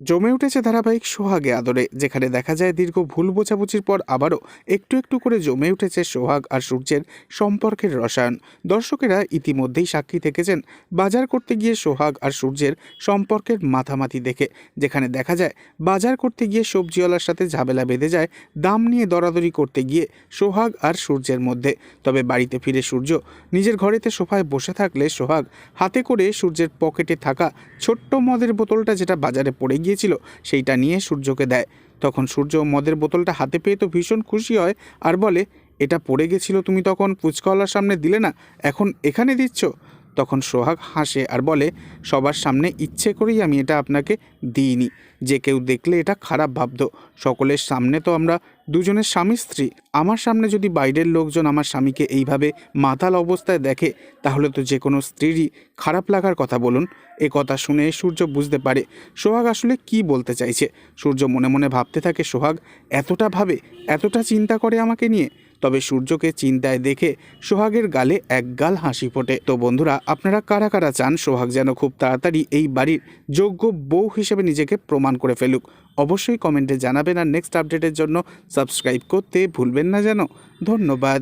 জমে উঠেছে ধারাবাহিক সোহাগে আদরে, যেখানে দেখা যায় দীর্ঘ ভুল বোঝাবুঝির পর আবারও একটু একটু করে জমে উঠেছে সোহাগ আর সূর্যের সম্পর্কের রসায়ন। দর্শকেরা ইতিমধ্যেই সাক্ষী থেকেছেন বাজার করতে গিয়ে সোহাগ আর সূর্যের সম্পর্কের মাথামাতি দেখে, যেখানে দেখা যায় বাজার করতে গিয়ে সবজিওয়ালার সাথে ঝামেলা বেঁধে যায় দাম নিয়ে দরাদরি করতে গিয়ে সোহাগ আর সূর্যের মধ্যে। তবে বাড়িতে ফিরে সূর্য নিজের ঘরেতে সোফায় বসে থাকলে সোহাগ হাতে করে সূর্যের পকেটে থাকা ছোট্ট মদের বোতলটা, যেটা বাজারে পড়ে গিয়েছিল, সেইটা নিয়ে সূর্যকে দেয়। তখন সূর্য মদের বোতলটা হাতে পেয়ে তো ভীষণ খুশি হয় আর বলে, এটা পড়ে গেছিল, তুমি তখন ফুচকাওয়ালার সামনে দিলে না, এখন এখানে দিচ্ছ? তখন সোহাগ হাসে আর বলে, সবার সামনে ইচ্ছে করেই আমি এটা আপনাকে দিইনি, যে কেউ দেখলে এটা খারাপ ভাবতো। সকলের সামনে তো আমরা দুজনের স্বামী স্ত্রী, আমার সামনে যদি বাইরের লোকজন আমার স্বামীকে এইভাবে মাতাল অবস্থায় দেখে, তাহলে তো যে কোনো স্ত্রীরই খারাপ লাগার কথা। বলুন। এ কথা শুনে সূর্য বুঝতে পারে সোহাগ আসলে কি বলতে চাইছে। সূর্য মনে মনে ভাবতে থাকে, সোহাগ এতটা ভাবে, এতটা চিন্তা করে আমাকে নিয়ে। তবে সূর্যকে চিন্তায় দেখে সোহাগের গালে একগাল হাসি ফোটে। তো বন্ধুরা, আপনারা কারা কারা চান সোহাগ যেন খুব তাড়াতাড়ি এই বাড়ির যোগ্য বউ হিসেবে নিজেকে প্রমাণ করে ফেলুক? অবশ্যই কমেন্টে জানাবেন, আর নেক্সট আপডেটের জন্য সাবস্ক্রাইব করতে ভুলবেন না যেন। ধন্যবাদ।